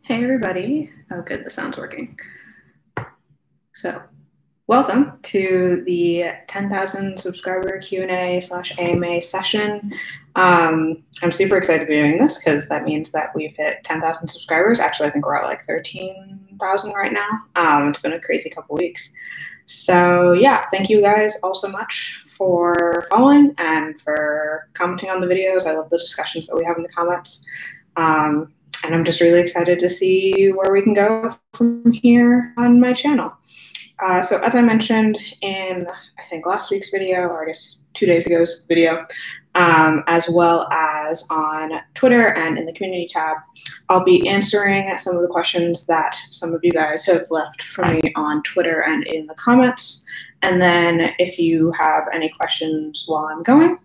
Hey everybody. Oh good, the sound's working. So, welcome to the 10,000 subscriber Q&A/AMA session. I'm super excited to be doing this because that means that we've hit 10,000 subscribers. Actually, I think we're at like 13,000 right now. It's been a crazy couple weeks. So yeah, thank you guys all so much for following and for commenting on the videos. I love the discussions that we have in the comments. And I'm just really excited to see where we can go from here on my channel. So as I mentioned in, I think, last week's video, or I guess 2 days ago's video, as well as on Twitter and in the community tab, I'll be answering some of the questions that some of you guys have left for me on Twitter and in the comments. And then if you have any questions while I'm going,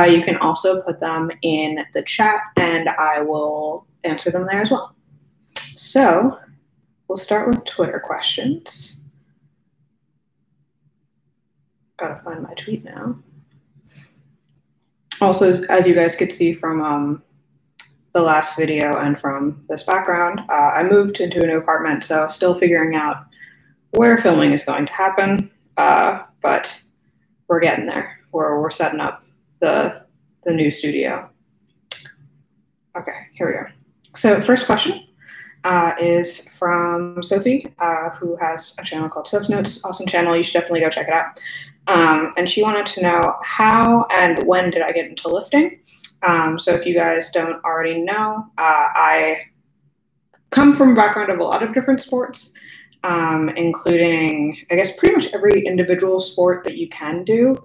you can also put them in the chat and I will answer them there as well. So we'll start with Twitter questions. Gotta find my tweet now. Also, as you guys could see from the last video and from this background, I moved into a new apartment, so still figuring out where filming is going to happen, but we're getting there. We're setting up the new studio. Okay, here we go. So first question is from Sophie, who has a channel called Soph's Notes. Awesome channel. You should definitely go check it out. And she wanted to know how and when did I get into lifting? So if you guys don't already know, I come from a background of a lot of different sports, including, I guess, pretty much every individual sport that you can do,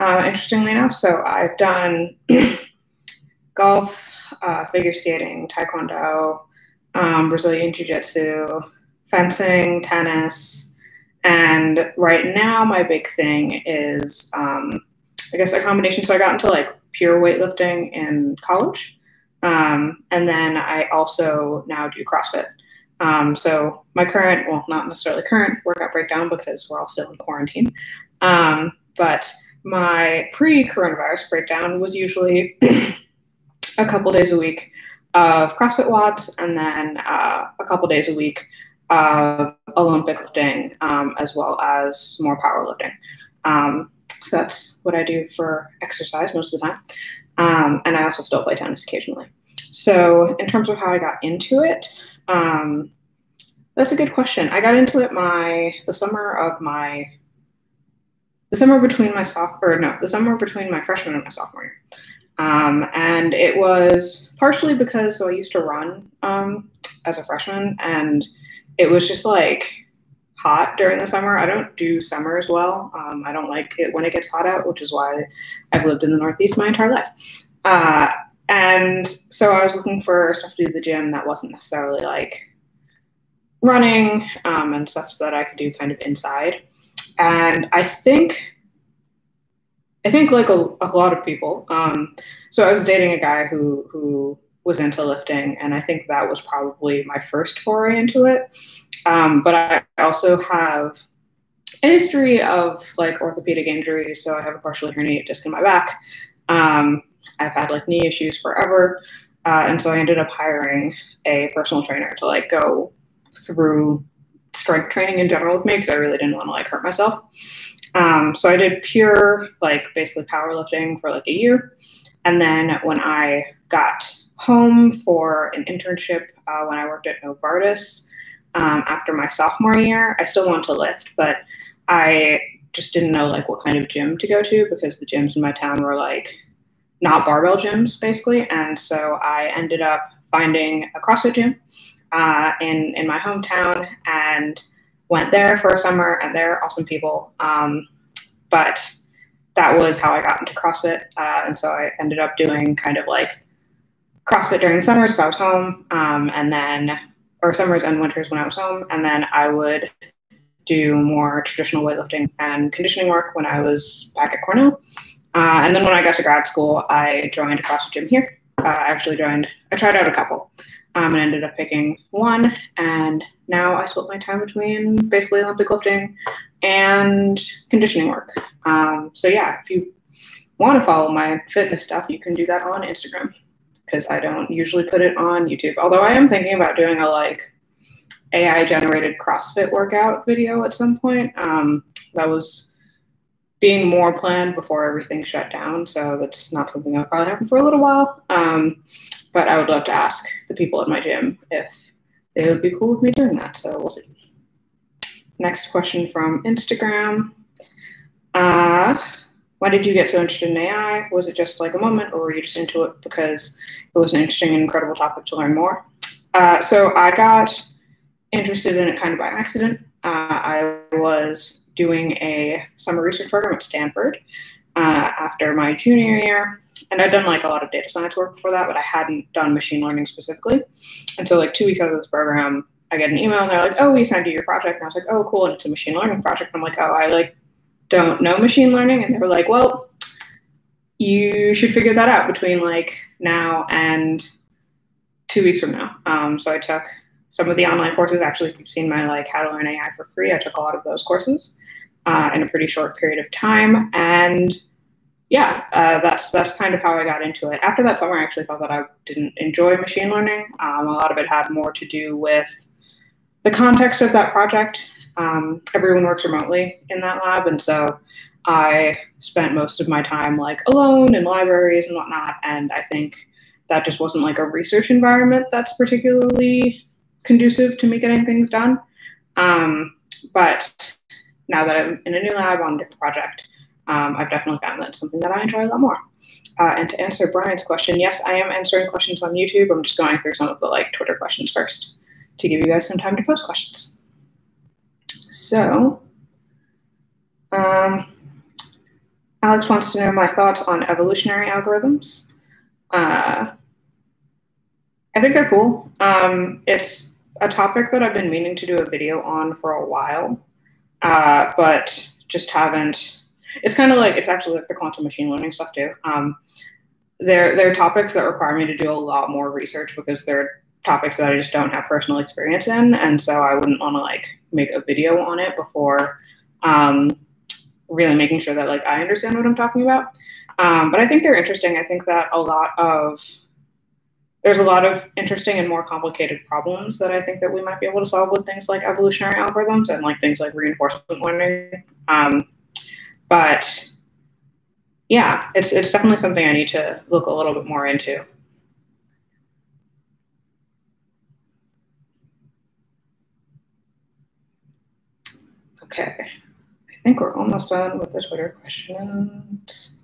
interestingly enough. So I've done golf, figure skating, taekwondo, Brazilian jiu-jitsu, fencing, tennis, and right now my big thing is, I guess, a combination. So I got into like pure weightlifting in college, and then I also now do CrossFit. So my current, well, not necessarily current workout breakdown because we're all still in quarantine, but my pre-coronavirus breakdown was usually a couple days a week of CrossFit WODs, and then a couple days a week of Olympic lifting, as well as more powerlifting. So that's what I do for exercise most of the time. And I also still play tennis occasionally. So in terms of how I got into it, that's a good question. I got into it the summer between my freshman and my sophomore year. And it was partially because, so I used to run as a freshman, and it was just like hot during the summer. I don't do summers well. I don't like it when it gets hot out, which is why I've lived in the Northeast my entire life. And so I was looking for stuff to do at the gym that wasn't necessarily like running, and stuff that I could do kind of inside. And I think like a lot of people. So I was dating a guy who was into lifting, and I think that was probably my first foray into it. But I also have a history of like orthopedic injuries. So I have a partially herniated disc in my back. I've had like knee issues forever. And so I ended up hiring a personal trainer to like go through strength training in general with me because I really didn't want to like hurt myself. So I did pure, like basically powerlifting for like a year. And then when I got home for an internship, when I worked at Novartis, after my sophomore year, I still wanted to lift, but I just didn't know like what kind of gym to go to because the gyms in my town were like not barbell gyms basically. And so I ended up finding a CrossFit gym in my hometown and went there for a summer, and they're awesome people. But that was how I got into CrossFit. And so I ended up doing kind of like CrossFit during the summers if I was home, or summers and winters when I was home. And then I would do more traditional weightlifting and conditioning work when I was back at Cornell. And then when I got to grad school, I joined a CrossFit gym here. I tried out a couple. And ended up picking one, and now I split my time between basically Olympic lifting and conditioning work. So yeah, if you want to follow my fitness stuff, you can do that on Instagram. because I don't usually put it on YouTube. Although I am thinking about doing a like AI generated CrossFit workout video at some point. That was being more planned before everything shut down. So that's not something that'll probably happen for a little while. But I would love to ask the people at my gym if they would be cool with me doing that. So we'll see. Next question from Instagram. Why did you get so interested in AI? Was it just like a moment, or were you just into it because it was an interesting and incredible topic to learn more? So I got interested in it kind of by accident. I was doing a summer research program at Stanford after my junior year. And I'd done like a lot of data science work before that, but I hadn't done machine learning specifically. And so like 2 weeks out of this program, I get an email and they're like, oh, we assigned you your project. And I was like, oh, cool. And it's a machine learning project. And I'm like, oh, I like don't know machine learning. And they were like, well, you should figure that out between like now and 2 weeks from now. So I took some of the online courses. Actually, if you've seen my like how to learn AI for free, I took a lot of those courses in a pretty short period of time. And yeah, that's kind of how I got into it. After that summer, I actually thought that I didn't enjoy machine learning. A lot of it had more to do with the context of that project. Everyone works remotely in that lab, and so I spent most of my time like alone in libraries and whatnot. And I think that just wasn't like a research environment that's particularly conducive to me getting things done. But now that I'm in a new lab on a different project, I've definitely found that it's something that I enjoy a lot more. And to answer Brian's question, yes, I am answering questions on YouTube. I'm just going through some of the like Twitter questions first to give you guys some time to post questions. So, Alex wants to know my thoughts on evolutionary algorithms. I think they're cool. It's a topic that I've been meaning to do a video on for a while, but just haven't. It's kind of like, it's actually like the quantum machine learning stuff too. They're topics that require me to do a lot more research because they're topics that I just don't have personal experience in. And so I wouldn't want to like make a video on it before really making sure that like I understand what I'm talking about. But I think they're interesting. I think that there's a lot of interesting and more complicated problems that I think that we might be able to solve with things like evolutionary algorithms and like things like reinforcement learning. But yeah, it's definitely something I need to look a little bit more into. Okay, I think we're almost done with the Twitter questions.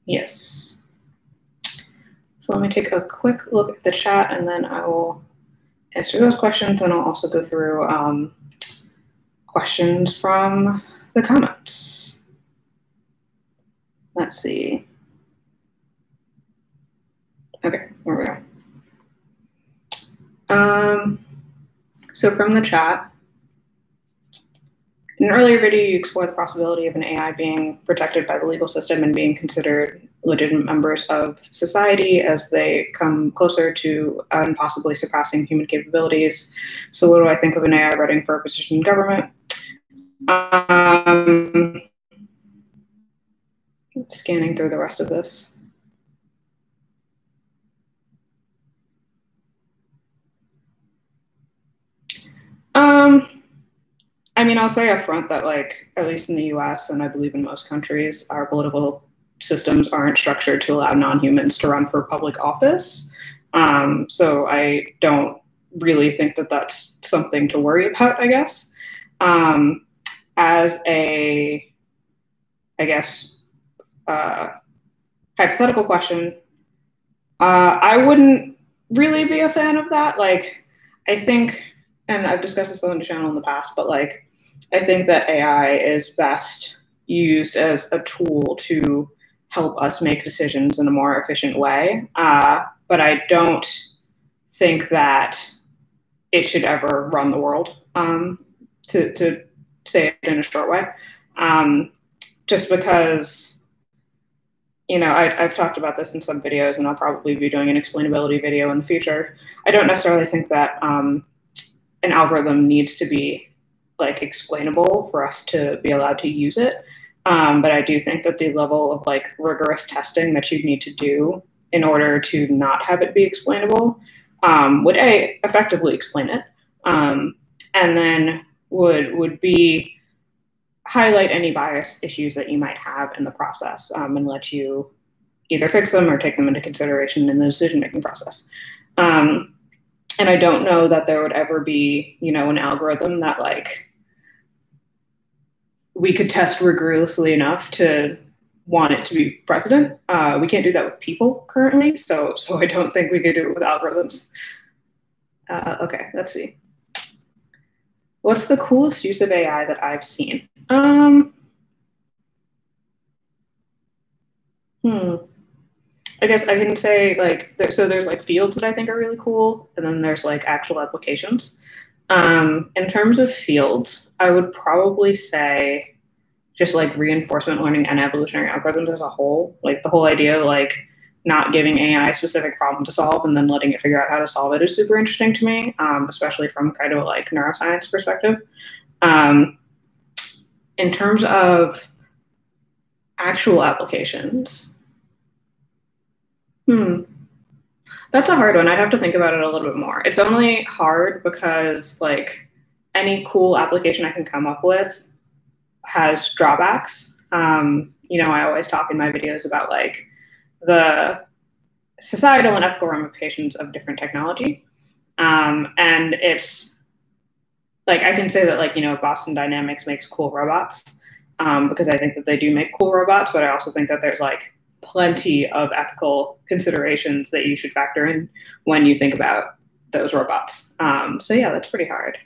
Yes. So let me take a quick look at the chat and then I will answer those questions, and I'll also go through questions from the comments. Let's see. Okay, here we go. So from the chat, in an earlier video, you explored the possibility of an AI being protected by the legal system and being considered legitimate members of society as they come closer to and possibly surpassing human capabilities. So what do I think of an AI running for a position in government? Scanning through the rest of this. I mean, I'll say up front that, like, at least in the US, and I believe in most countries, our political systems aren't structured to allow non-humans to run for public office. So I don't really think that that's something to worry about, I guess. As a, I guess, hypothetical question, I wouldn't really be a fan of that. Like, I think, and I've discussed this on the channel in the past, but like, I think that AI is best used as a tool to help us make decisions in a more efficient way. But I don't think that it should ever run the world, to say it in a short way. Just because, you know, I've talked about this in some videos, and I'll probably be doing an explainability video in the future. I don't necessarily think that an algorithm needs to be like explainable for us to be allowed to use it. But I do think that the level of like rigorous testing that you need to do in order to not have it be explainable, would A, effectively explain it, and then would B, highlight any bias issues that you might have in the process, and let you either fix them or take them into consideration in the decision-making process. And I don't know that there would ever be, an algorithm that like we could test rigorously enough to want it to be precedent. We can't do that with people currently, so I don't think we could do it with algorithms. Okay, let's see. What's the coolest use of AI that I've seen? I guess I can say like, there's like fields that I think are really cool, and then there's like actual applications. In terms of fields, I would probably say just like reinforcement learning and evolutionary algorithms as a whole. Like the whole idea of like not giving AI a specific problem to solve and then letting it figure out how to solve it is super interesting to me, especially from kind of like neuroscience perspective. In terms of actual applications, that's a hard one. I'd have to think about it a little bit more. It's only hard because like any cool application I can come up with has drawbacks. I always talk in my videos about like the societal and ethical ramifications of different technology. And it's like, I can say that like, Boston Dynamics makes cool robots, because I think that they do make cool robots, but I also think that there's like plenty of ethical considerations that you should factor in when you think about those robots. So yeah, that's pretty hard.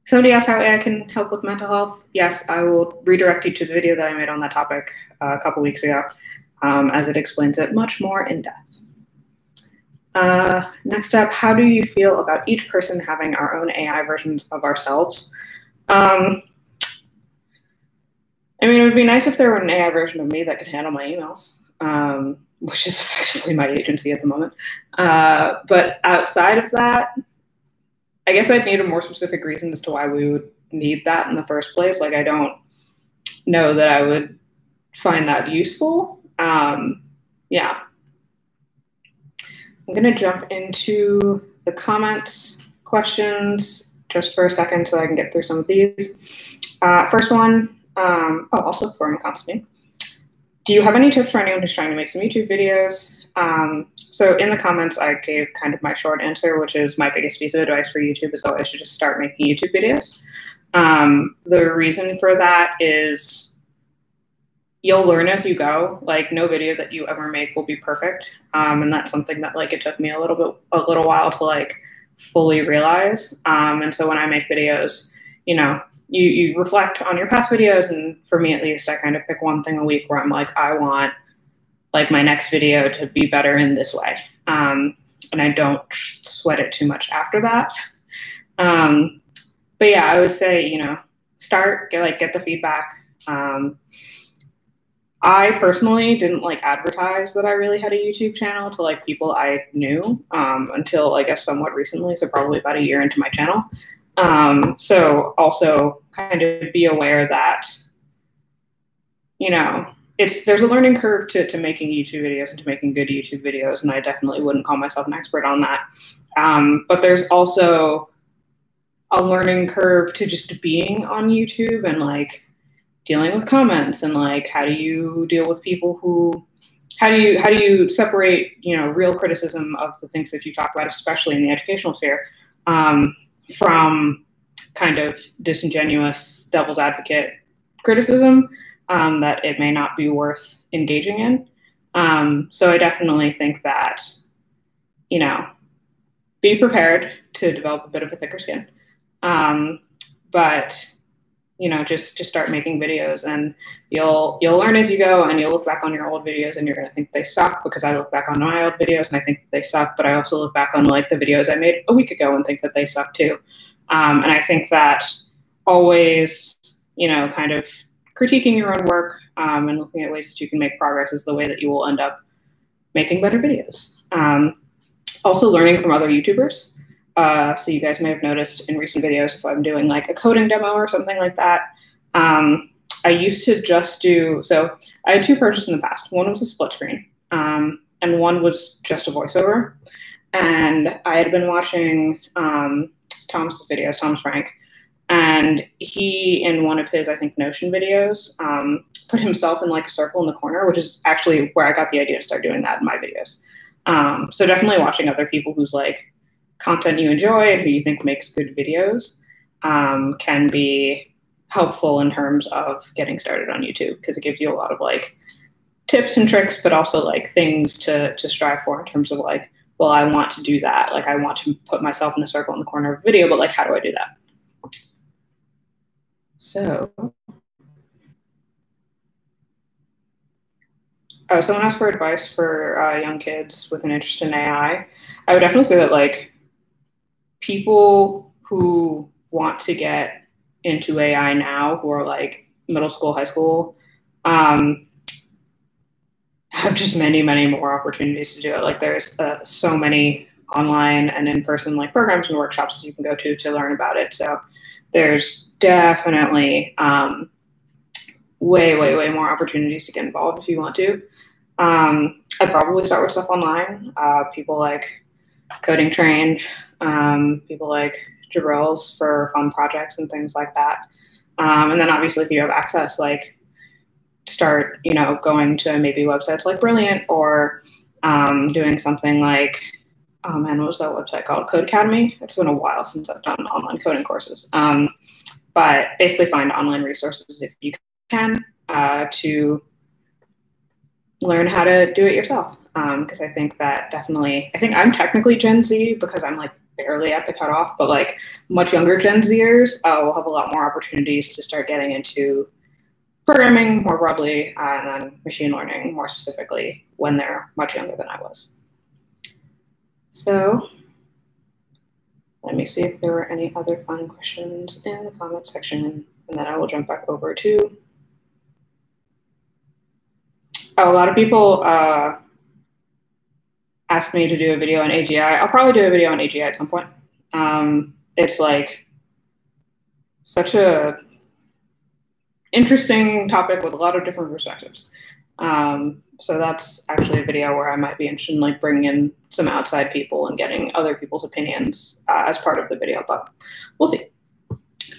Somebody asked how AI can help with mental health. Yes, I will redirect you to the video that I made on that topic a couple weeks ago, as it explains it much more in depth. Next up, how do you feel about each person having our own AI versions of ourselves? I mean, it would be nice if there were an AI version of me that could handle my emails, which is effectively my agency at the moment. But outside of that, I guess I'd need a more specific reason as to why we would need that in the first place. Like, I don't know that I would find that useful. Yeah. I'm going to jump into the comments questions just for a second so I can get through some of these. First one, also from Constantine. Do you have any tips for anyone who's trying to make some YouTube videos? So in the comments, I gave kind of my short answer, which is my biggest piece of advice for YouTube is always to just start making YouTube videos. The reason for that is you'll learn as you go. Like, no video that you ever make will be perfect. And that's something that like it took me a little while to like fully realize. And so when I make videos, you reflect on your past videos, and for me at least, I kind of pick one thing a week where I'm like, I want like my next video to be better in this way. And I don't sweat it too much after that. But yeah, I would say, start, get the feedback. I personally didn't like advertise that I really had a YouTube channel to like people I knew, until I guess somewhat recently. So probably about a year into my channel. So also kind of be aware that, there's a learning curve to making YouTube videos and to making good YouTube videos. And I definitely wouldn't call myself an expert on that. But there's also a learning curve to just being on YouTube and like dealing with comments and like, how do you deal with people how do you separate, real criticism of the things that you talk about, especially in the educational sphere, from kind of disingenuous devil's advocate criticism that it may not be worth engaging in. So I definitely think that, be prepared to develop a bit of a thicker skin. But, just start making videos, and you'll learn as you go, and you'll look back on your old videos and you're going to think they suck, because I look back on my old videos and I think they suck, but I also look back on like the videos I made a week ago and think that they suck too. And I think that always, kind of critiquing your own work, and looking at ways that you can make progress is the way that you will end up making better videos. Also learning from other YouTubers. So you guys may have noticed in recent videos, if I'm doing like a coding demo or something like that, I used to just do, so I had two purchases in the past. One was a split screen, and one was just a voiceover. And I had been watching Thomas's videos, Thomas Frank, and he, in one of his, I think, Notion videos, put himself in like a circle in the corner, which is actually where I got the idea to start doing that in my videos. So definitely watching other people whose like content you enjoy and who you think makes good videos can be helpful in terms of getting started on YouTube, because it gives you a lot of like tips and tricks, but also like things to strive for in terms of like, well, I want to do that. Like I want to put myself in a circle in the corner of a video, but like, how do I do that? So, someone asked for advice for young kids with an interest in AI. I would definitely say that like people who want to get into AI now, who are like middle school, high school, have just many, many more opportunities to do it. Like there's so many online and in-person like programs and workshops that you can go to learn about it. So there's definitely way, way, way more opportunities to get involved if you want to. I'd probably start with stuff online. People like Coding Train, people like Jabrils for fun projects and things like that. And then obviously if you have access, like start, going to maybe websites like Brilliant or doing something like, oh man, what was that website called? Code Academy. It's been a while since I've done online coding courses. But basically find online resources if you can to learn how to do it yourself. Because I think that definitely, I think I'm technically Gen Z because I'm like barely at the cutoff, but like much younger Gen Zers will have a lot more opportunities to start getting into programming more broadly and then machine learning more specifically when they're much younger than I was. So let me see if there were any other fun questions in the comment section, and then I will jump back over to. A lot of people asked me to do a video on AGI. I'll probably do a video on AGI at some point. It's like such a interesting topic with a lot of different perspectives. So that's actually a video where I might be interested in like bringing in some outside people and getting other people's opinions as part of the video, but we'll see.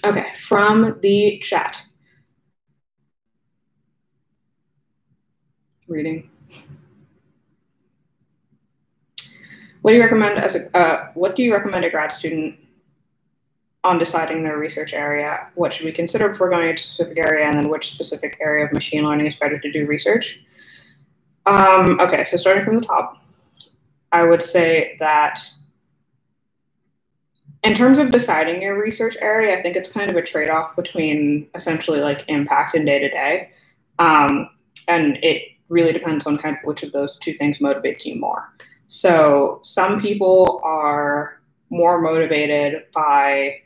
Okay, from the chat. Reading. What do you recommend a grad student on deciding their research area? What should we consider before going into a specific area, and then which specific area of machine learning is better to do research? Okay, so starting from the top, I would say that in terms of deciding your research area, I think it's kind of a trade-off between essentially like impact and day-to-day. And it really depends on kind of which of those two things motivates you more. So some people are more motivated by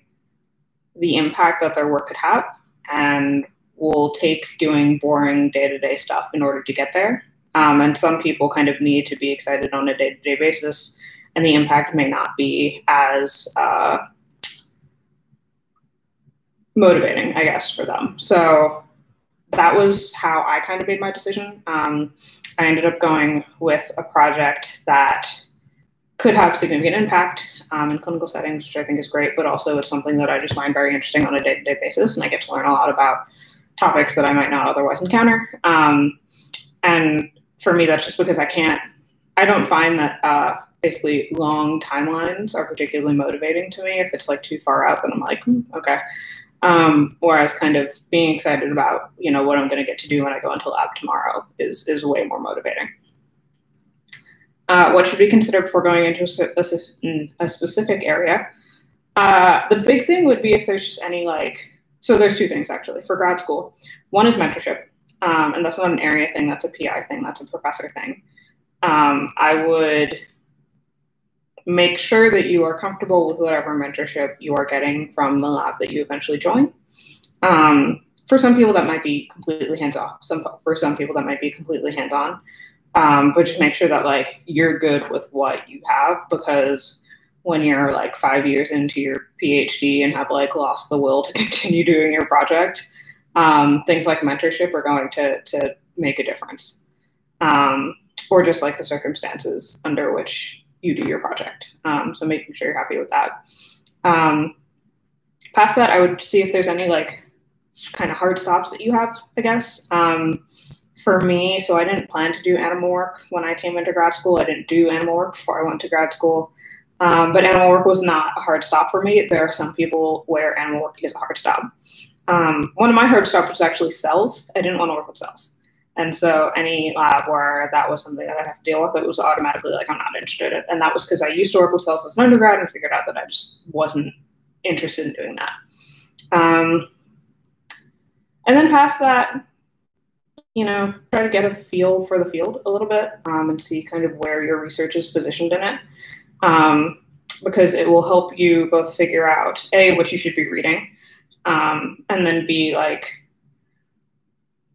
the impact that their work could have and will take doing boring day-to-day stuff in order to get there. And some people kind of need to be excited on a day-to-day basis, and the impact may not be as motivating, I guess, for them. So that was how I kind of made my decision. I ended up going with a project that could have significant impact in clinical settings, which I think is great, but also it's something that I just find very interesting on a day-to-day basis, and I get to learn a lot about topics that I might not otherwise encounter. And for me, that's just because I don't find that basically long timelines are particularly motivating to me if it's like too far up and I'm like, okay. Whereas kind of being excited about, what I'm going to get to do when I go into lab tomorrow is way more motivating. What should we consider before going into a specific area? The big thing would be if there's just any so there's two things actually for grad school. One is mentorship, and that's not an area thing, that's a PI thing, that's a professor thing. I would make sure that you are comfortable with whatever mentorship you are getting from the lab that you eventually join. For some people that might be completely hands-off. For some people that might be completely hands-on. But just make sure that you're good with what you have, because when you're 5 years into your PhD and have lost the will to continue doing your project, things like mentorship are going to make a difference, or just like the circumstances under which you do your project. So making sure you're happy with that. Past that, I would see if there's any like kind of hard stops that you have, I guess. For me, so I didn't plan to do animal work when I came into grad school. I didn't do animal work before I went to grad school. But animal work was not a hard stop for me. There are some people where animal work is a hard stop. One of my hard stops was actually cells. I didn't want to work with cells. And so any lab where that was something that I have to deal with, it was automatically like, I'm not interested in. And that was because I used to work with cells as an undergrad and figured out that I just wasn't interested in doing that. And then past that, you know, try to get a feel for the field a little bit, and see kind of where your research is positioned in it. Because it will help you both figure out A, what you should be reading, and then B, like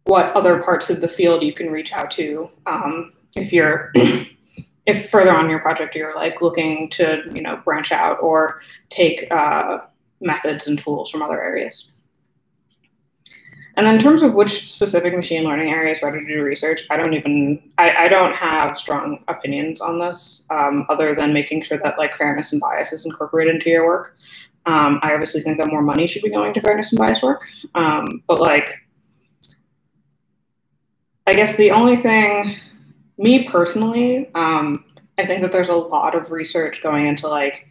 what other parts of the field you can reach out to, if you're if further on your project you're like looking to, you know, branch out or take methods and tools from other areas. And then in terms of which specific machine learning areas better to do research, I don't have strong opinions on this, other than making sure that like fairness and bias is incorporated into your work. I obviously think that more money should be going to fairness and bias work. But like, I guess the only thing, me personally, I think that there's a lot of research going into like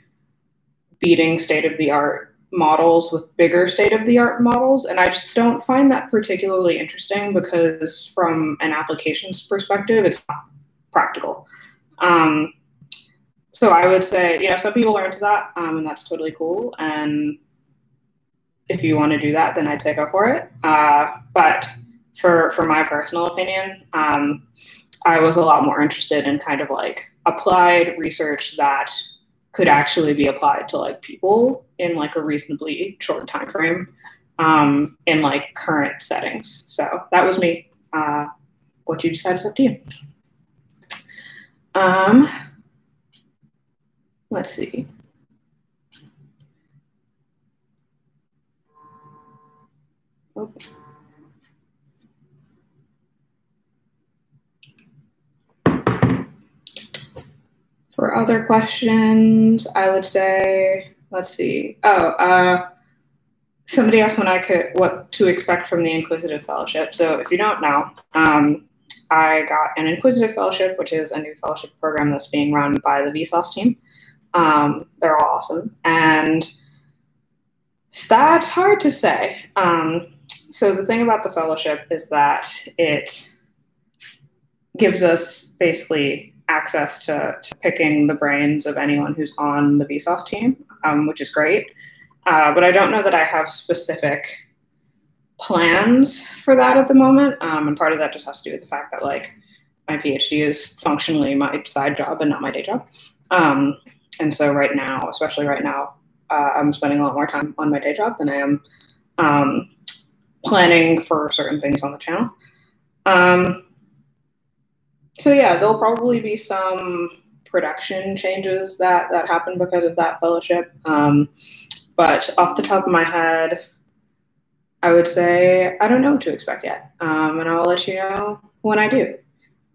beating state-of-the-art models with bigger state-of-the-art models, and I just don't find that particularly interesting because from an applications perspective, it's not practical. So I would say, you know, some people are into that, and that's totally cool. And if you want to do that, then I'd say go for it. But for my personal opinion, I was a lot more interested in kind of like applied research that could actually be applied to like people in like a reasonably short time frame, in like current settings. So that was me. What you decide is up to you. Let's see. Oh. For other questions, I would say, let's see. Somebody asked what to expect from the Inquisitive Fellowship. So if you don't know, I got an Inquisitive Fellowship, which is a new fellowship program that's being run by the Vsauce team. They're all awesome. And that's hard to say. So the thing about the fellowship is that it gives us basically access to picking the brains of anyone who's on the Vsauce team, which is great. But I don't know that I have specific plans for that at the moment. And part of that just has to do with the fact that like my PhD is functionally my side job and not my day job. And so right now, especially right now, I'm spending a lot more time on my day job than I am planning for certain things on the channel. So yeah, there'll probably be some production changes that happen because of that fellowship. But off the top of my head, I would say I don't know what to expect yet. And I'll let you know when I do.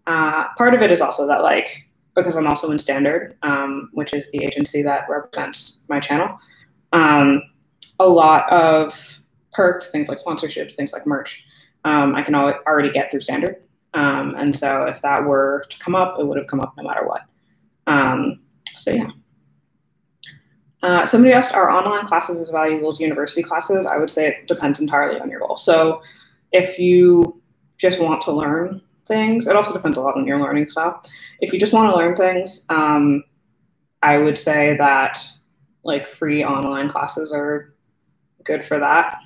Part of it is also that like, because I'm also in Standard, which is the agency that represents my channel, a lot of perks, things like sponsorships, things like merch, I can already get through Standard. And so if that were to come up, it would have come up no matter what. So yeah. Somebody asked, are online classes as valuable as university classes? I would say it depends entirely on your goal. So if you just want to learn things, it also depends a lot on your learning style. If you just want to learn things, I would say that like free online classes are good for that.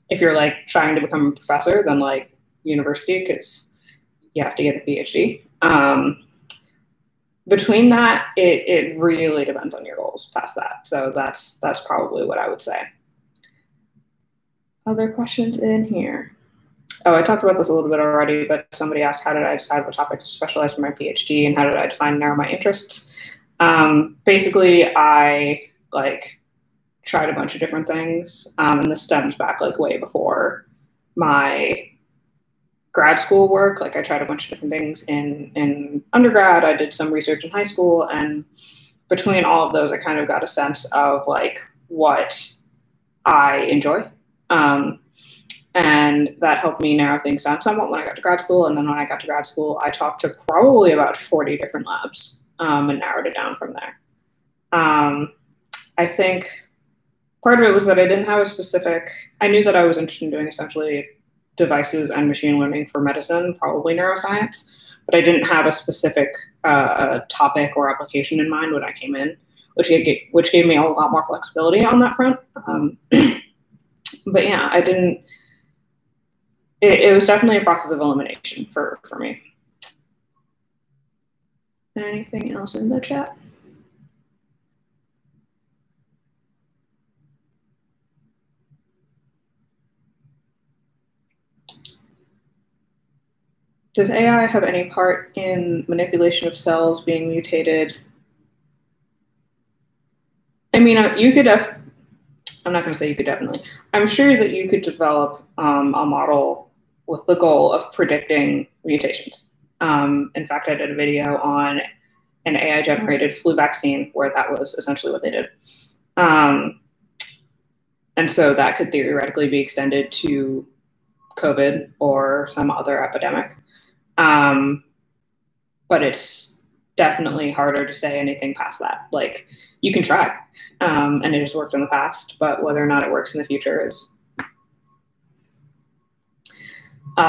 If you're like trying to become a professor, then like university, because you have to get a PhD. Between that, it really depends on your goals past that. So that's probably what I would say. Other questions in here? Oh, I talked about this a little bit already, but somebody asked, how did I decide what topic to specialize for my PhD and how did I define and narrow my interests? Basically, I like tried a bunch of different things. And this stems back like way before my grad school work. Like I tried a bunch of different things in undergrad. I did some research in high school, and between all of those, I kind of got a sense of like what I enjoy. And that helped me narrow things down somewhat when I got to grad school. And then when I got to grad school, I talked to probably about 40 different labs and narrowed it down from there. I think part of it was that I didn't have a specific, I knew that I was interested in doing essentially devices and machine learning for medicine, probably neuroscience, but I didn't have a specific topic or application in mind when I came in, which gave me a lot more flexibility on that front. But yeah, I didn't, it was definitely a process of elimination for me. Anything else in the chat? Does AI have any part in manipulation of cells being mutated? I mean, you could I'm not going to say you could definitely. I'm sure that you could develop a model with the goal of predicting mutations. In fact, I did a video on an AI-generated flu vaccine where that was essentially what they did. And so that could theoretically be extended to COVID or some other epidemic. But it's definitely harder to say anything past that. Like, you can try, and it has worked in the past, but whether or not it works in the future is.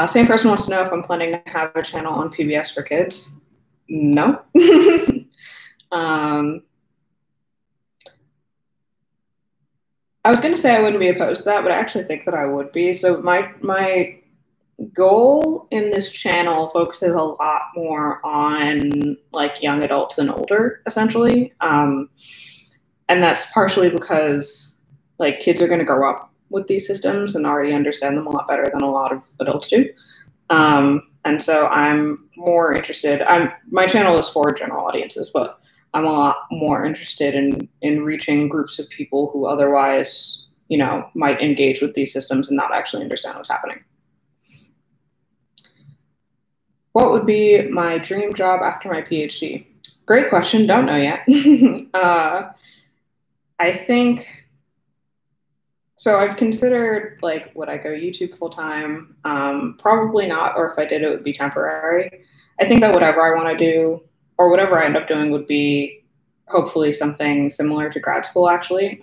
Same person wants to know if I'm planning to have a channel on PBS for kids. No. I was going to say I wouldn't be opposed to that, but I actually think that I would be. So my goal in this channel focuses a lot more on like young adults and older, essentially. And that's partially because like kids are going to grow up with these systems and already understand them a lot better than a lot of adults do. And so I'm more interested, my channel is for general audiences, but I'm a lot more interested in reaching groups of people who otherwise, you know, might engage with these systems and not actually understand what's happening. What would be my dream job after my PhD? Great question. Don't know yet. I think, so I've considered like, would I go YouTube full time? Probably not, or if I did, it would be temporary. I think that whatever I want to do, or whatever I end up doing, would be hopefully something similar to grad school, actually.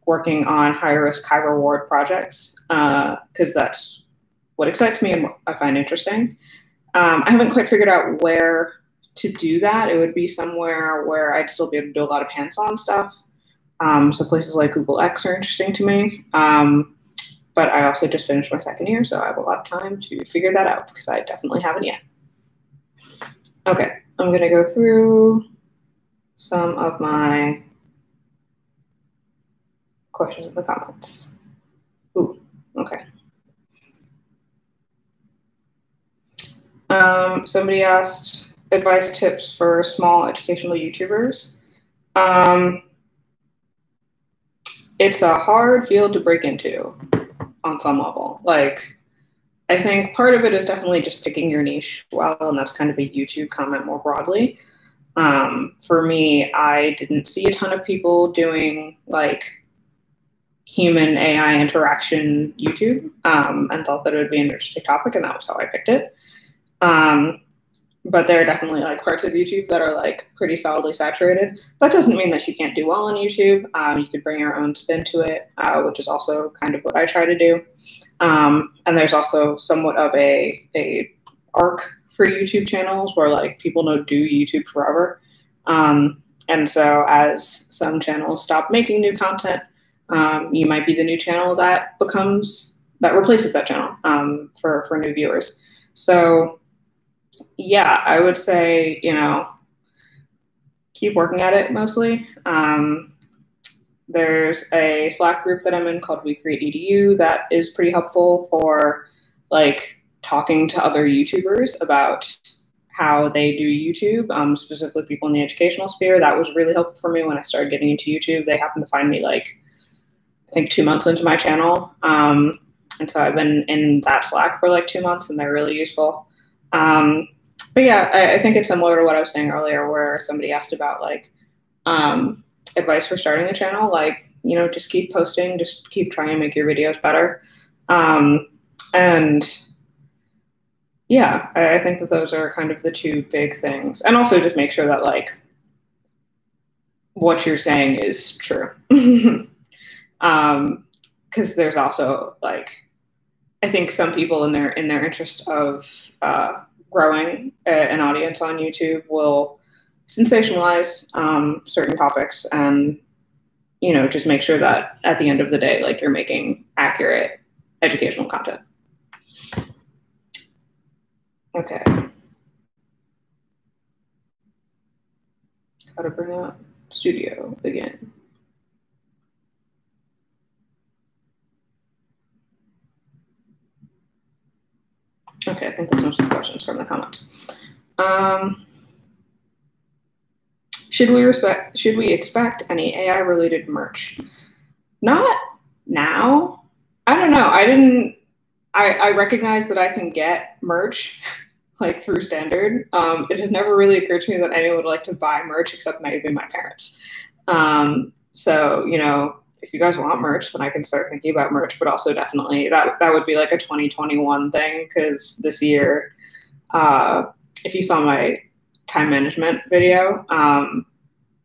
Working on high risk, high reward projects, because that's what excites me and what I find interesting. I haven't quite figured out where to do that. It would be somewhere where I'd still be able to do a lot of hands-on stuff. So places like Google X are interesting to me. But I also just finished my second year, so I have a lot of time to figure that out because I definitely haven't yet. Okay, I'm gonna go through some of my questions in the comments. Ooh, okay. Somebody asked advice tips for small educational YouTubers. It's a hard field to break into on some level. Like, I think part of it is definitely just picking your niche well, and that's kind of a YouTube comment more broadly. For me, I didn't see a ton of people doing like human AI interaction YouTube, and thought that it would be an interesting topic, and that was how I picked it. But there are definitely like parts of YouTube that are like pretty solidly saturated. That doesn't mean that you can't do well on YouTube. You could bring your own spin to it, which is also kind of what I try to do. And there's also somewhat of a arc for YouTube channels where like people don't do YouTube forever. And so as some channels stop making new content, you might be the new channel that replaces that channel for new viewers. So yeah, I would say, you know, keep working at it mostly. There's a Slack group that I'm in called We Create EDU that is pretty helpful for like talking to other YouTubers about how they do YouTube, specifically people in the educational sphere. That was really helpful for me when I started getting into YouTube. They happened to find me like, I think 2 months into my channel. And so I've been in that Slack for like 2 months, and they're really useful. But yeah, I think it's similar to what I was saying earlier, where somebody asked about like advice for starting a channel. Like, you know, just keep posting, just keep trying to make your videos better. And yeah, I think that those are kind of the two big things. And also just make sure that like what you're saying is true. Because there's also like, I think some people in their interest of growing an audience on YouTube will sensationalize certain topics, and you know, just make sure that at the end of the day, like you're making accurate educational content. Okay. How to bring up Studio again. Okay, I think that's most of the questions from the comments. Should we expect any AI related merch? Not now. I don't know. I recognize that I can get merch like through Standard. It has never really occurred to me that anyone would like to buy merch except maybe my parents. So, you know, if you guys want merch, then I can start thinking about merch, but also definitely that would be like a 2021 thing, because this year, if you saw my time management video,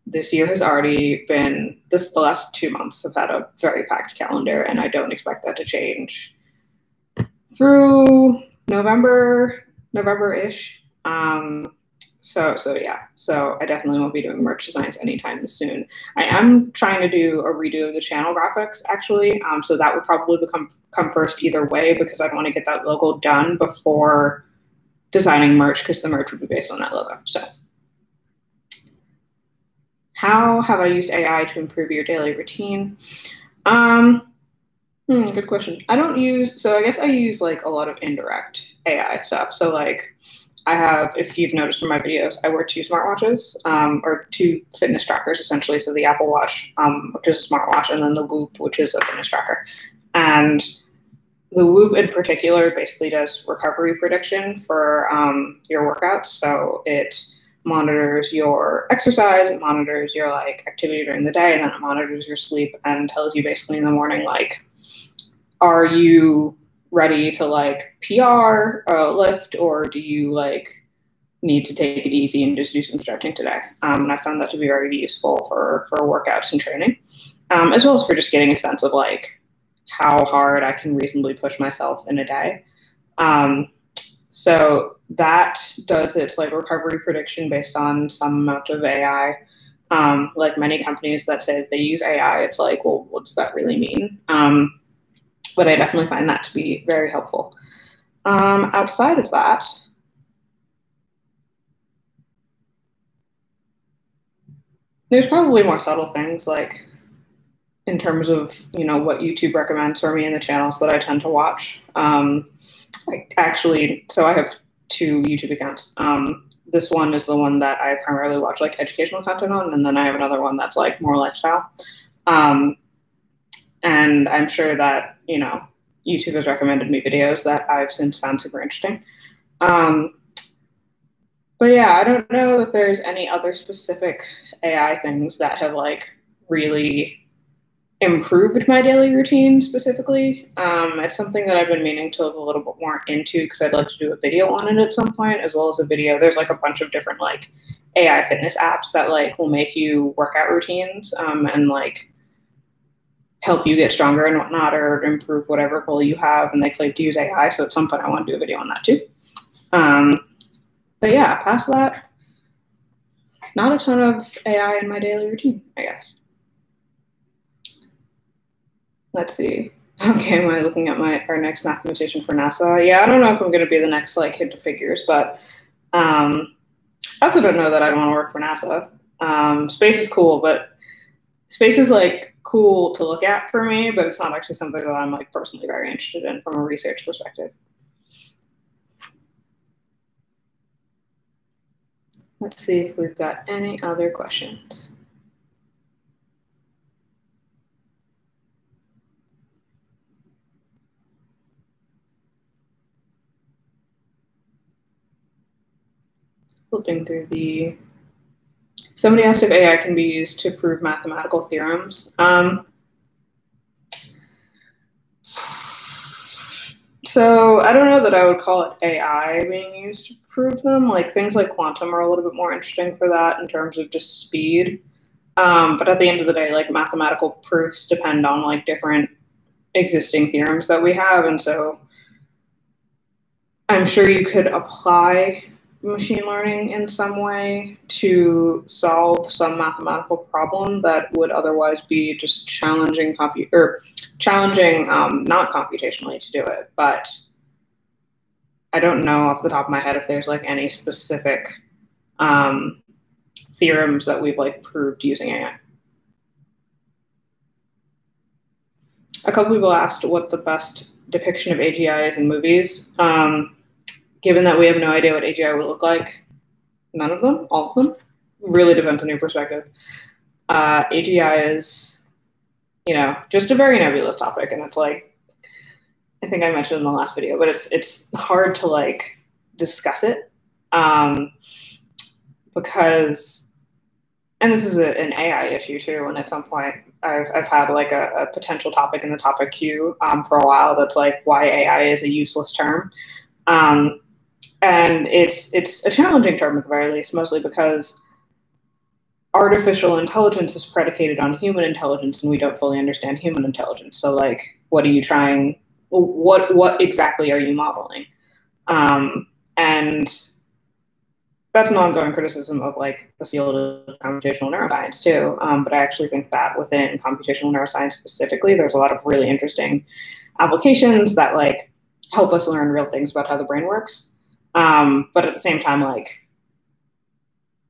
this year has already been, the last 2 months have had a very packed calendar, and I don't expect that to change through November-ish. So yeah, so I definitely won't be doing merch designs anytime soon. I am trying to do a redo of the channel graphics, actually. So that would probably come first either way, because I'd want to get that logo done before designing merch, because the merch would be based on that logo. So how have I used AI to improve your daily routine? Good question. I guess I use like a lot of indirect AI stuff. So like I have, if you've noticed from my videos, I wear 2 smartwatches, or 2 fitness trackers essentially. So the Apple Watch, which is a smartwatch, and then the Whoop, which is a fitness tracker. And the Whoop in particular basically does recovery prediction for your workouts. So it monitors your exercise, it monitors your like activity during the day, and then it monitors your sleep and tells you basically in the morning, like, are you ready to like PR lift, or do you like need to take it easy and just do some stretching today? And I found that to be very useful for workouts and training, as well as for just getting a sense of like how hard I can reasonably push myself in a day. So that does its like recovery prediction based on some amount of AI. Like many companies that say that they use AI, it's like, well, what does that really mean? But I definitely find that to be very helpful. Outside of that, there's probably more subtle things, like in terms of, you know, what YouTube recommends for me in the channels that I tend to watch. So I have 2 YouTube accounts. This one is the one that I primarily watch like educational content on, and then I have another one that's like more lifestyle. And I'm sure that, you know, YouTube has recommended me videos that I've since found super interesting. But yeah, I don't know that there's any other specific AI things that have like really improved my daily routine specifically. It's something that I've been meaning to look a little bit more into, because I'd like to do a video on it at some point, as well as a video. There's like a bunch of different like AI fitness apps that like will make you workout routines, and like help you get stronger and whatnot, or improve whatever goal you have, and they claim to use AI. So at some point I want to do a video on that too. But yeah, past that, not a ton of AI in my daily routine, I guess. Let's see. Okay, am I looking at our next mathematician for NASA? Yeah, I don't know if I'm going to be the next like hit to figures, but I also don't know that I want to work for NASA. Space is cool, but space is like cool to look at for me, but it's not actually something that I'm like personally very interested in from a research perspective. Let's see if we've got any other questions. Flipping through the... Somebody asked if AI can be used to prove mathematical theorems. So I don't know that I would call it AI being used to prove them. Like things like quantum are a little bit more interesting for that in terms of just speed. But at the end of the day, like mathematical proofs depend on like different existing theorems that we have, and so I'm sure you could apply machine learning in some way to solve some mathematical problem that would otherwise be just challenging not computationally to do it. But I don't know off the top of my head if there's like any specific theorems that we've like proved using AI. A couple people asked what the best depiction of AGI is in movies. Given that we have no idea what AGI would look like, none of them, all of them, really depends on your perspective. AGI is, just a very nebulous topic, and it's like, I think I mentioned in the last video, but it's hard to like discuss it because, and this is an AI issue too. And at some point, I've had like a potential topic in the topic queue for a while that's like why AI is a useless term. And it's a challenging term at the very least, mostly because artificial intelligence is predicated on human intelligence, and we don't fully understand human intelligence. So, like, what are you trying? What exactly are you modeling? And that's an ongoing criticism of like the field of computational neuroscience too. But I actually think that within computational neuroscience specifically, there's a lot of really interesting applications that like help us learn real things about how the brain works. But at the same time, like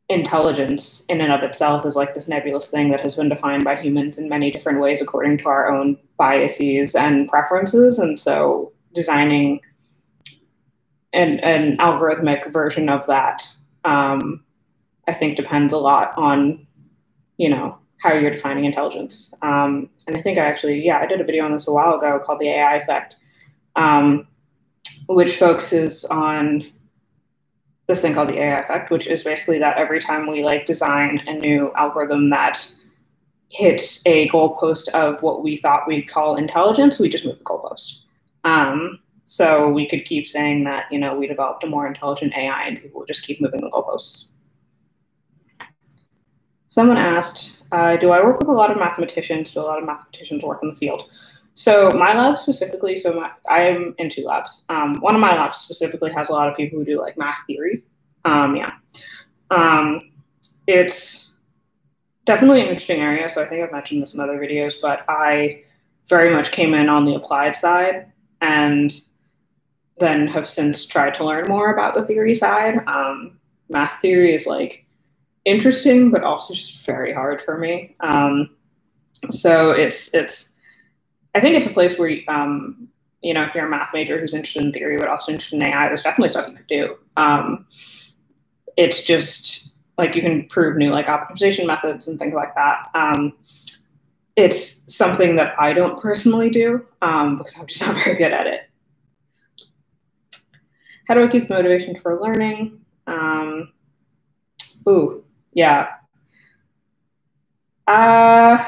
intelligence in and of itself is like this nebulous thing that has been defined by humans in many different ways according to our own biases and preferences. And so designing an algorithmic version of that, I think depends a lot on, how you're defining intelligence. And I think I did a video on this a while ago called the AI effect, which focuses on this thing called the AI effect, which is basically that every time we like design a new algorithm that hits a goalpost of what we thought we'd call intelligence, we just move the goalpost. So we could keep saying that, we developed a more intelligent AI and people would just keep moving the goalposts. Someone asked, do I work with a lot of mathematicians? Do a lot of mathematicians work in the field? So my lab specifically, I'm in two labs. One of my labs specifically has a lot of people who do like math theory. It's definitely an interesting area. So I think I've mentioned this in other videos, but I very much came in on the applied side and then have since tried to learn more about the theory side. Math theory is like interesting, but also just very hard for me. So I think it's a place where, if you're a math major who's interested in theory, but also interested in AI, there's definitely stuff you could do. It's just like you can prove new like optimization methods and things like that. It's something that I don't personally do because I'm just not very good at it. How do I keep the motivation for learning? Yeah. A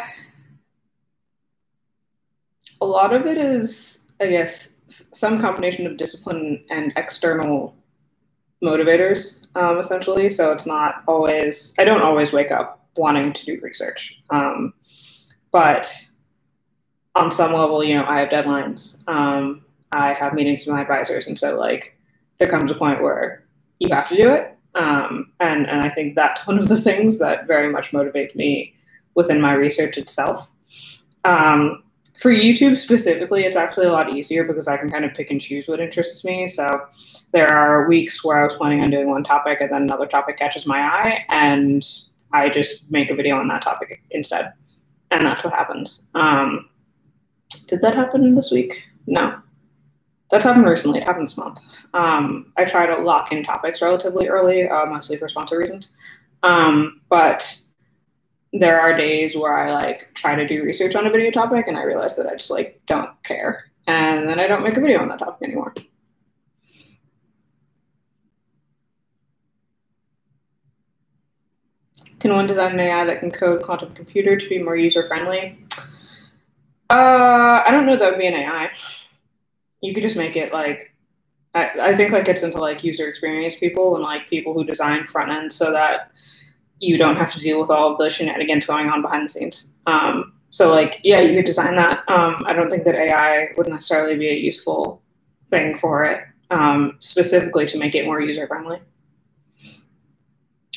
lot of it is, I guess, some combination of discipline and external motivators, essentially. So it's not always, I don't always wake up wanting to do research. But on some level, I have deadlines. I have meetings with my advisors. And so like there comes a point where you have to do it. And I think that's one of the things that very much motivates me within my research itself. For YouTube specifically, it's actually a lot easier because I can kind of pick and choose what interests me. So there are weeks where I was planning on doing one topic and then another topic catches my eye and I just make a video on that topic instead. And that's what happens. Did that happen this week? No. That's happened recently. It happened this month. I try to lock in topics relatively early, mostly for sponsor reasons. But there are days where I like try to do research on a video topic and I realize that I just like don't care. And then I don't make a video on that topic anymore. Can one design an AI that can code quantum computer to be more user friendly? I don't know that would be an AI. You could just make it like I think that gets into like user experience people and like people who design front ends so that you don't have to deal with all of the shenanigans going on behind the scenes. So like, yeah, you could design that. I don't think that AI would necessarily be a useful thing for it, specifically to make it more user friendly.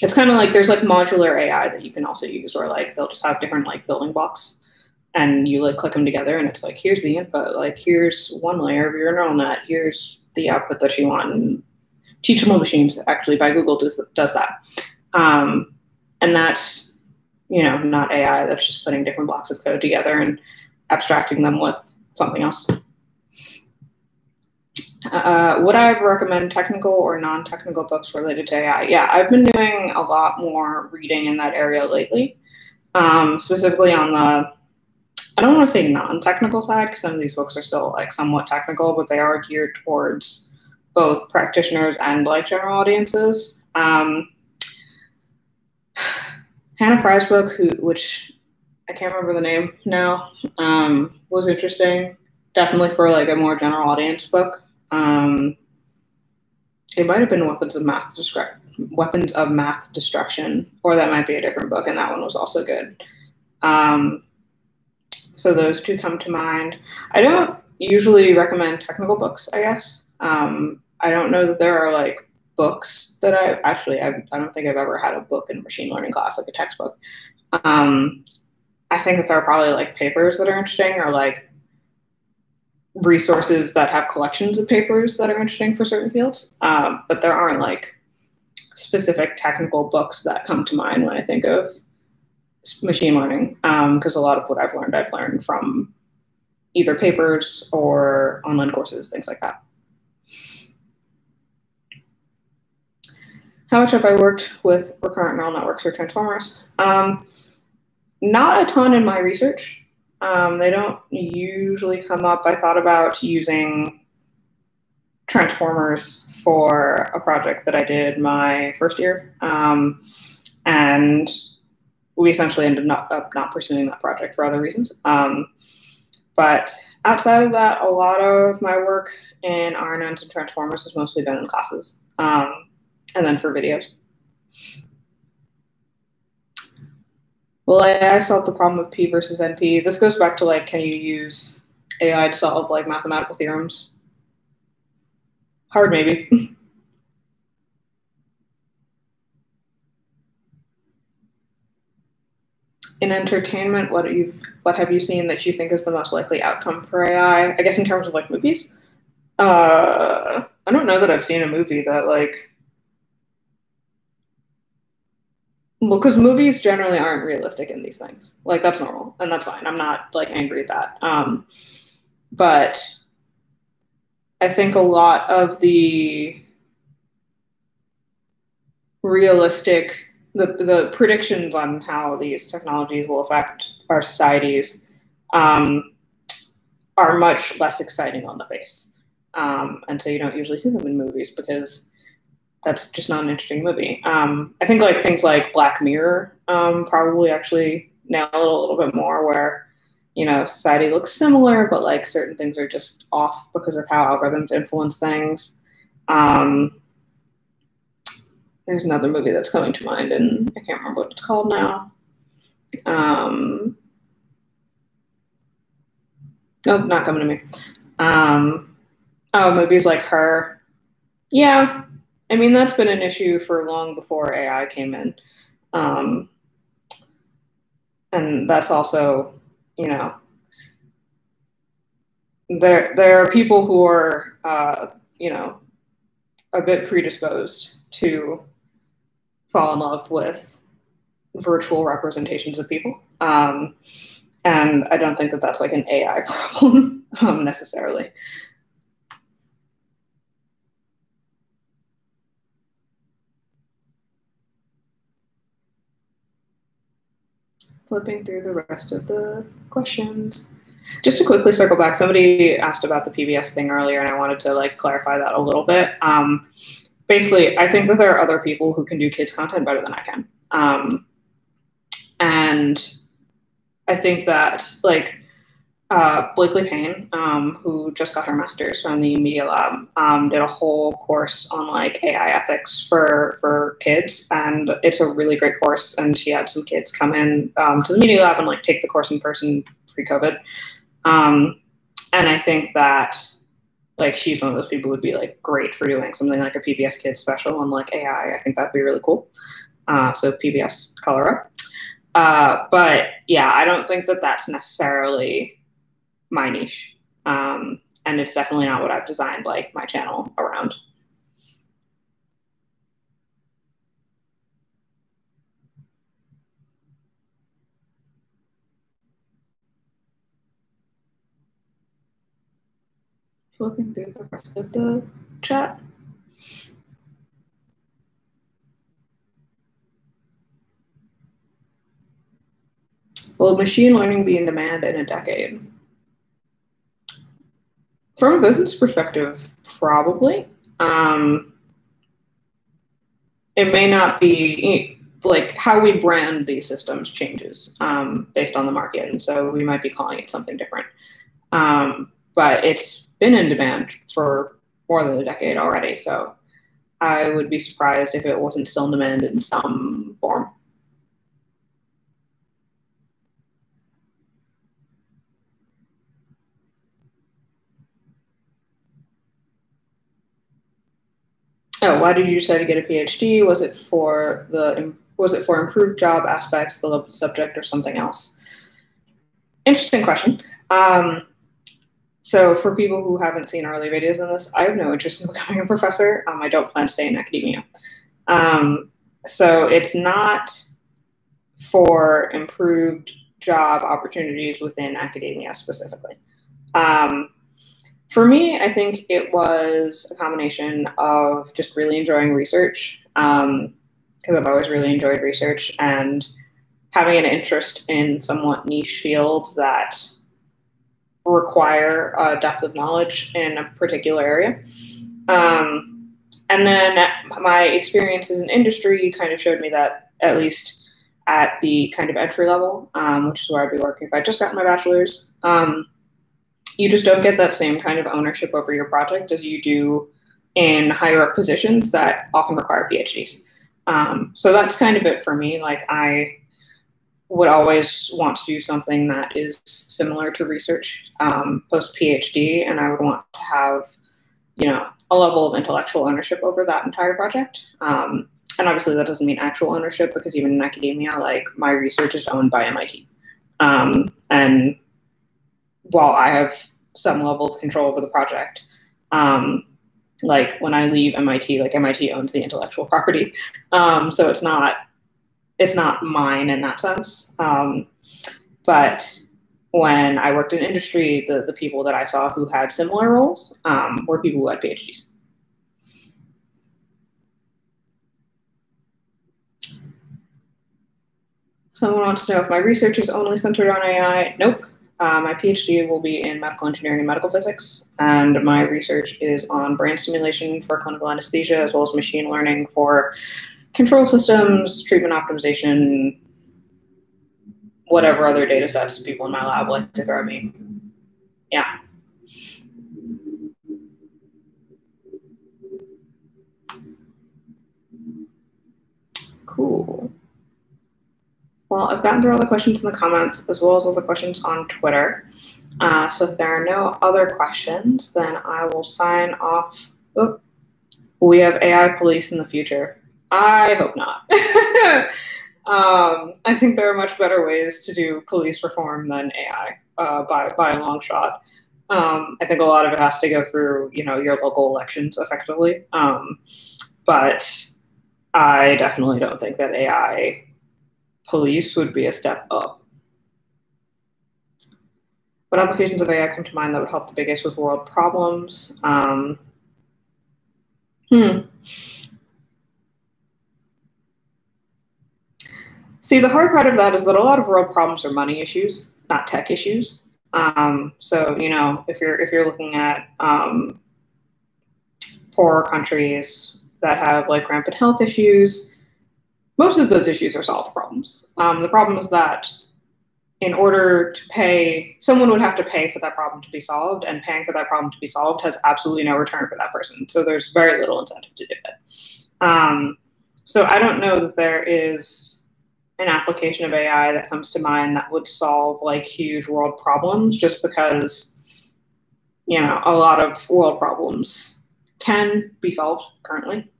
It's kind of like there's like modular AI that you can also use where like they'll just have different like building blocks and you like click them together and it's like, here's the input, like here's one layer of your neural net, here's the output that you want. And Teachable Machines actually by Google does that. And that's, you know, not AI, that's just putting different blocks of code together and abstracting them with something else. Would I recommend technical or non-technical books related to AI? Yeah, I've been doing a lot more reading in that area lately, specifically on the, I don't want to say non-technical side because some of these books are still like somewhat technical, but they are geared towards both practitioners and like general audiences. Hannah Fry's book, which I can't remember the name now, was interesting. Definitely for like a more general audience book. It might have been Weapons of Math Destruction, or that might be a different book, and that one was also good. So those two come to mind. I don't usually recommend technical books, I guess. I don't know that there are like books that I don't think I've ever had a book in machine learning class, like a textbook. I think that there are probably like papers that are interesting or like resources that have collections of papers that are interesting for certain fields. But there aren't like specific technical books that come to mind when I think of machine learning, because a lot of what I've learned from either papers or online courses, things like that. How much have I worked with recurrent neural networks or transformers? Not a ton in my research. They don't usually come up. I thought about using transformers for a project that I did my first year, and we essentially ended up not pursuing that project for other reasons. But outside of that, a lot of my work in RNNs and transformers has mostly been in classes, and then for videos. Will AI solve the problem of P versus NP? This goes back to like, can you use AI to solve like mathematical theorems? Hard, maybe. In entertainment, what have you seen that you think is the most likely outcome for AI? I guess in terms of like movies. I don't know that I've seen a movie that like, well, because movies generally aren't realistic in these things. Like that's normal and that's fine. I'm not like angry at that. But I think a lot of the realistic, the predictions on how these technologies will affect our societies are much less exciting on the face. And so you don't usually see them in movies because that's just not an interesting movie. I think like things like Black Mirror probably actually nail it a little bit more where, you know, society looks similar, but like certain things are just off because of how algorithms influence things. There's another movie that's coming to mind and I can't remember what it's called now. Nope, not coming to me. Movies like Her. Yeah, I mean, that's been an issue for long before AI came in. And that's also, you know, there are people who are, you know, a bit predisposed to fall in love with virtual representations of people. And I don't think that that's like an AI problem necessarily. Flipping through the rest of the questions. Just to quickly circle back, somebody asked about the PBS thing earlier, and I wanted to like clarify that a little bit. Basically, I think that there are other people who can do kids content better than I can, and I think that like Blakely Payne, who just got her master's from the Media Lab, did a whole course on like AI ethics for kids, and it's a really great course. And she had some kids come in to the Media Lab and like take the course in person pre-COVID. And I think that like she's one of those people who would be like great for doing something like a PBS Kids special on like AI. I think that'd be really cool. So PBS color up. But yeah, I don't think that that's necessarily my niche. And it's definitely not what I've designed like my channel around. Flipping through the rest of the chat. Will machine learning be in demand in a decade? From a business perspective, probably. It may not be like how we brand these systems changes based on the market, and so we might be calling it something different. But it's been in demand for more than a decade already, so I would be surprised if it wasn't still in demand in some form. Oh, why did you decide to get a PhD? Was it for improved job aspects, the subject, or something else? Interesting question. So for people who haven't seen early videos on this, I have no interest in becoming a professor. I don't plan to stay in academia. So it's not for improved job opportunities within academia specifically. For me, I think it was a combination of just really enjoying research, because I've always really enjoyed research, and having an interest in somewhat niche fields that require a depth of knowledge in a particular area. And then my experiences in industry kind of showed me that, at least at the kind of entry level, which is where I'd be working if I just got my bachelor's, you just don't get that same kind of ownership over your project as you do in higher up positions that often require PhDs. So that's kind of it for me. Like I would always want to do something that is similar to research post PhD, and I would want to have, a level of intellectual ownership over that entire project. And obviously that doesn't mean actual ownership, because even in academia, like my research is owned by MIT. And while I have some level of control over the project, like when I leave MIT, like MIT owns the intellectual property. So it's not mine in that sense. But when I worked in industry, the people that I saw who had similar roles were people who had PhDs. Someone wants to know if my research is only centered on AI. Nope. My PhD will be in medical engineering and medical physics, and my research is on brain stimulation for clinical anesthesia, as well as machine learning for control systems, treatment optimization, whatever other data sets people in my lab like to throw at me. Yeah. Cool. Well, I've gotten through all the questions in the comments, as well as all the questions on Twitter. So if there are no other questions, then I will sign off. Oh, will we have AI police in the future? I hope not. I think there are much better ways to do police reform than AI by a long shot. I think a lot of it has to go through, your local elections effectively. But I definitely don't think that AI police would be a step up. What applications of AI come to mind that would help the biggest with world problems? See, the hard part of that is that a lot of world problems are money issues, not tech issues. So you know, if you're looking at poorer countries that have like rampant health issues, most of those issues are solved problems. The problem is that in order to pay, someone would have to pay for that problem to be solved, and paying for that problem to be solved has absolutely no return for that person. So there's very little incentive to do it. So I don't know that there is an application of AI that comes to mind that would solve like huge world problems, just because, you know, a lot of world problems can be solved currently.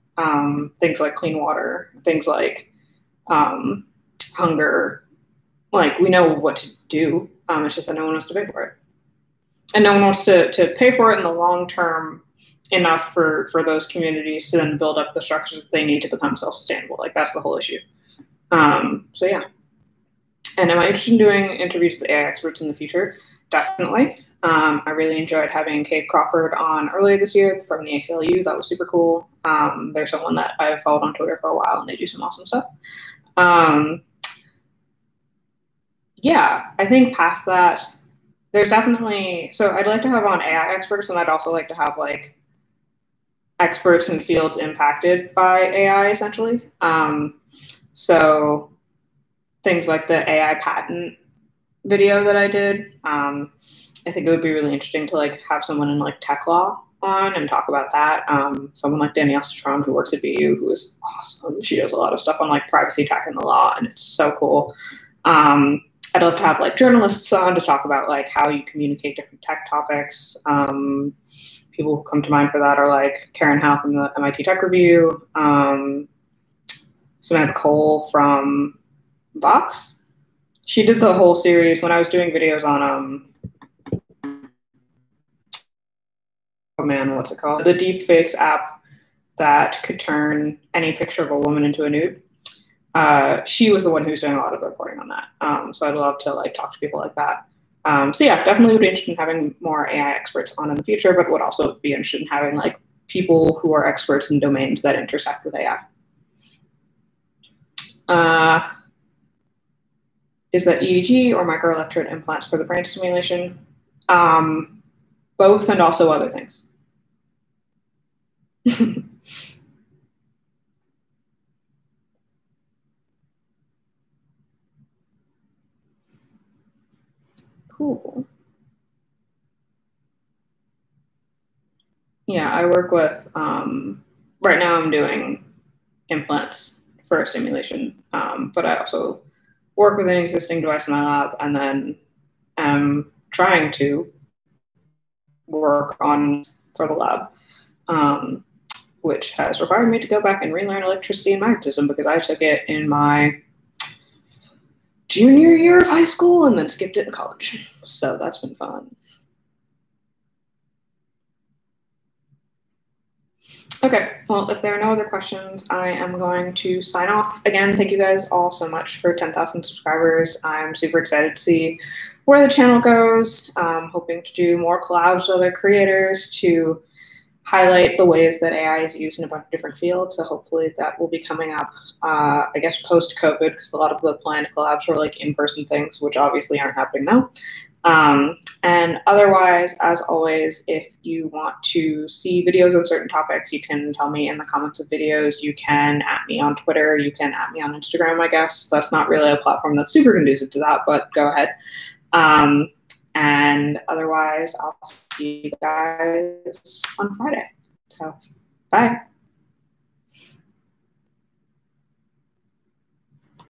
Things like clean water, things like hunger, like we know what to do. It's just that no one wants to pay for it, and no one wants to pay for it in the long term enough for those communities to then build up the structures that they need to become self-sustainable. Like that's the whole issue. So yeah. And am I interested in doing interviews with AI experts in the future? Definitely. I really enjoyed having Kate Crawford on earlier this year from the ACLU. That was super cool. They're someone that I've followed on Twitter for a while, and they do some awesome stuff. Yeah, I think past that, there's definitely, so I'd like to have on AI experts, and I'd also like to have like experts in fields impacted by AI, essentially. So things like the AI patent video that I did, I think it would be really interesting to like have someone in like tech law on and talk about that. Someone like Danielle Citron, who works at BU, who is awesome. She does a lot of stuff on like privacy tech and the law, and it's so cool. I'd love to have like journalists on to talk about like how you communicate different tech topics. People who come to mind for that are like Karen Howe from the MIT Tech Review, Samantha Cole from Vox. She did the whole series when I was doing videos on oh man, what's it called? The deepfakes app that could turn any picture of a woman into a nude. She was the one who was doing a lot of the reporting on that. So I'd love to like talk to people like that. So yeah, definitely would be interested in having more AI experts on in the future, but would also be interested in having like people who are experts in domains that intersect with AI. Is that EEG or microelectrode implants for the brain stimulation? Both, and also other things. Cool. Yeah, I work with, right now I'm doing implants for stimulation, but I also work with an existing device in my lab, and then am trying to work on for the lab, which has required me to go back and relearn electricity and magnetism because I took it in my junior year of high school and then skipped it in college. So that's been fun. Okay, well, if there are no other questions, I am going to sign off. Again, thank you guys all so much for 10,000 subscribers. I'm super excited to see where the channel goes. I'm hoping to do more collabs with other creators to highlight the ways that AI is used in a bunch of different fields. So hopefully that will be coming up, I guess, post-COVID, because a lot of the planned collabs were like in-person things, which obviously aren't happening now. And otherwise, as always, if you want to see videos on certain topics, you can tell me in the comments of videos. You can at me on Twitter. You can at me on Instagram, I guess. That's not really a platform that's super conducive to that, but go ahead. And otherwise, I'll see you guys on Friday. So, bye.